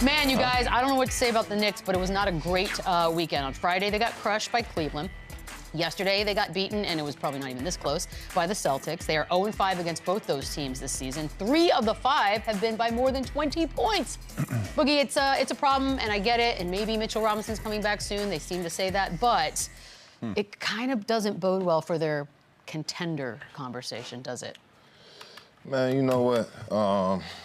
Man, you guys, I don't know what to say about the Knicks, but it was not a great weekend. On Friday, they got crushed by Cleveland. Yesterday, they got beaten, and it was probably not even this close, by the Celtics. They are 0-5 against both those teams this season. 3 of the 5 have been by more than 20 points. Boogie, it's a problem, and I get it, and maybe Mitchell Robinson's coming back soon. They seem to say that, but it kind of doesn't bode well for their contender conversation, does it? Man, you know what?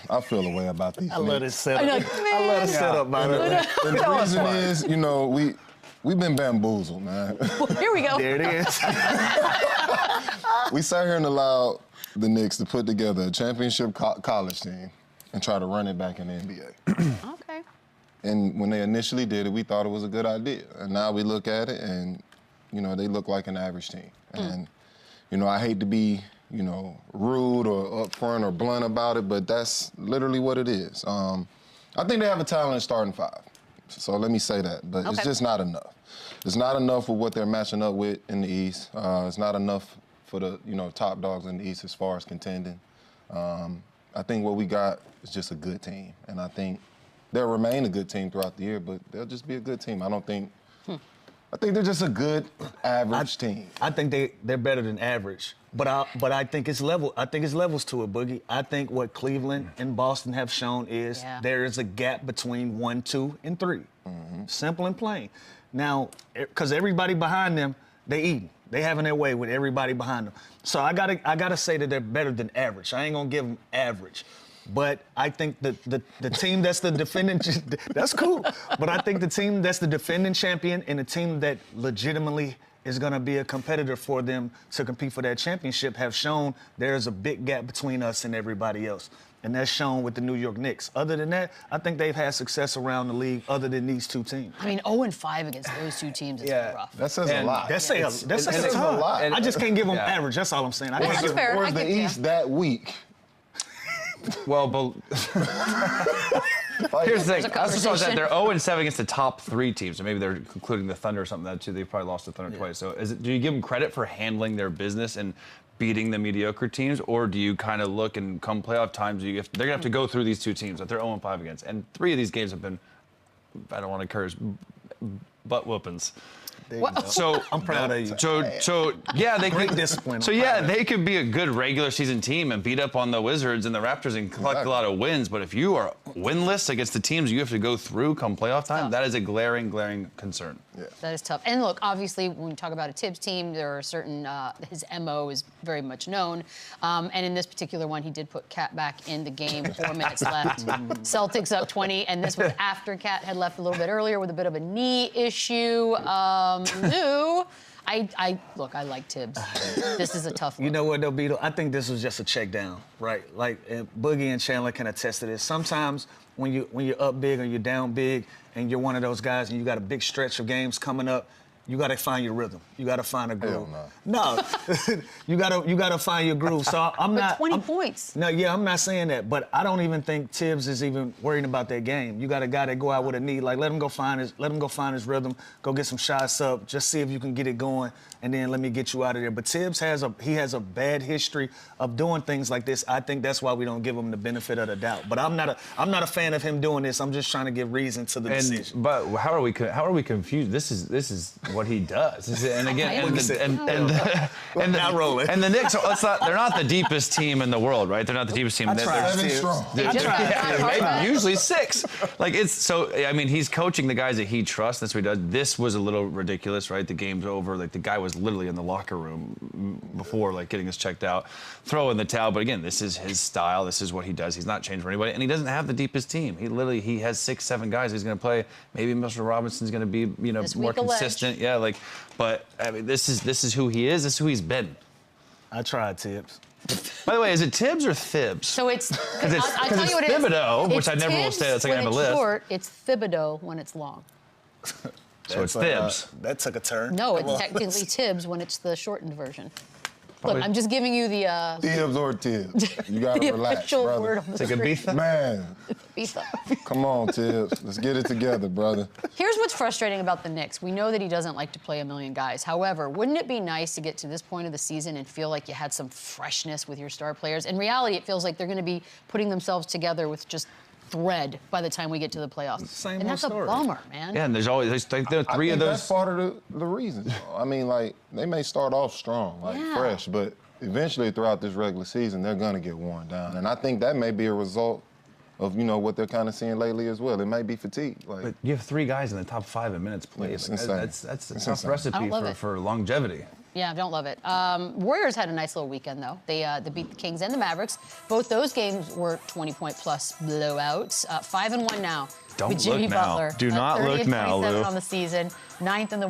I feel a way about these. I love this setup. I love the setup, man. And the reason is, you know, we've been bamboozled, man. Well, here we go. There it is. We sat here and allowed the Knicks to put together a championship college team and try to run it back in the NBA. Okay. And when they initially did it, we thought it was a good idea. And now we look at it and, you know, they look like an average team. And, you know, I hate to be, you know, rude or upfront or blunt about it, but that's literally what it is. I think they have a talented starting 5. So let me say that, but it's just not enough. It's not enough for what they're matching up with in the East. It's not enough for the, you know, top dogs in the East as far as contending. I think what we got is just a good team, and I think they'll remain a good team throughout the year, but they'll just be a good team. I don't think. I think they're just a good average team. I think they're better than average, but I think it's level. I think it's levels to it, Boogie. I think what Cleveland and Boston have shown is there is a gap between 1, 2, and 3. Simple and plain. Now, because everybody behind them, they eating. They having their way with everybody behind them. So I gotta say that they're better than average. I ain't gonna give them average. But I think the team that's the defending, that's cool. But I think the team that's the defending champion and the team that legitimately is going to be a competitor for them to compete for that championship have shown there's a big gap between us and everybody else. And that's shown with the New York Knicks. Other than that, I think they've had success around the league other than these 2 teams. I mean, 0-5 against those 2 teams is rough. That says a lot. That says a lot. I just can't give them average. That's all I'm saying. That's fair. Or is the East that weak? Well, but here's the thing. I also saw that they're 0-7 against the top 3 teams, so maybe they're including the Thunder or something like that too. They've probably lost to Thunder twice. So do you give them credit for handling their business and beating the mediocre teams, or do you kind of look and come playoff times, they're going to have to go through these 2 teams that they're 0-5 against? And 3 of these games have been, I don't want to curse, butt whoopings. So I'm proud of you. So yeah, they Great could discipline. So yeah, they could be a good regular season team and beat up on the Wizards and the Raptors and collect a lot of wins. But if you are winless against the teams you have to go through come playoff time, that is a glaring concern. Yeah. That is tough. And look, obviously, when we talk about a Tibbs team, there are certain, his MO is very much known. And in this particular one, he did put Cat back in the game, 4 minutes left. Celtics up 20, and this was after Cat had left a little bit earlier with a bit of a knee issue. Look, I like Tibbs. This is a tough one. You know what, though, Beadle? I think this was just a check down, right? Like, Boogie and Chandler can attest to this. Sometimes when you're up big or you're down big and you're one of those guys and you got a big stretch of games coming up, you got to find your rhythm. You got to find a groove. No, you got to find your groove. So I'm not. 20 points. No, yeah, I'm not saying that, but I don't even think Tibbs is even worrying about that game. You got a guy that go out with a knee, like let him go find his rhythm, go get some shots up, just see if you can get it going, and then let me get you out of there. But Tibbs has a bad history of doing things like this. I think that's why we don't give him the benefit of the doubt. But I'm not a fan of him doing this. I'm just trying to give reason to the decision. But how are we confused? This is what he does. And again, and the Knicks, they're not the deepest team in the world, right? They're not the deepest team. Seven strong. Maybe usually 6. Like it's so. I mean, he's coaching the guys that he trusts. That's what he does. This was a little ridiculous, right? The game's over. Like the guy was literally in the locker room before, like getting us checked out, throwing the towel. But again, this is his style. This is what he does. He's not changed for anybody, and he doesn't have the deepest team. He has 6, 7 guys he's going to play. Maybe Mitchell Robinson's going to be more consistent. Yeah, like. But I mean, this is who he is. This is who he's been. I tried Tibbs. By the way, is it Tibbs or Thibs? So it's I'll tell you what Thibodeau, it is. which I never will say. That's like I have a list. Short, it's Thibodeau when it's long. So it's Thibs. That took a turn. No, it's technically Tibbs when it's the shortened version. Look, I'm just giving you the Tibbs or Tibbs. You gotta the relax, official brother. word on the Take a street. Ibiza? Man, Ibiza. come on, Tibbs. Let's get it together, brother. Here's what's frustrating about the Knicks. We know that he doesn't like to play a million guys. However, wouldn't it be nice to get to this point of the season and feel like you had some freshness with your star players? In reality, it feels like they're going to be putting themselves together with just thread by the time we get to the playoffs. Same and old that's story. a bummer, man. Yeah, and there are three of those. That's part of the reason. I mean, like, they may start off strong, like fresh, but eventually throughout this regular season, they're gonna get worn down. And I think that may be a result of, you know, what they're kind of seeing lately as well. It may be fatigue. Like, But you have 3 guys in the top 5 in minutes played. It's Like, insane. that's a It's tough insane. recipe for longevity. Yeah, I don't love it. Warriors had a nice little weekend, though. They beat the Kings and the Mavericks. Both those games were 20-point-plus blowouts. 5-1 now. Don't with Jimmy look now. Butler. Do not 30 look and now, 27 Lou. on the season. 9th in the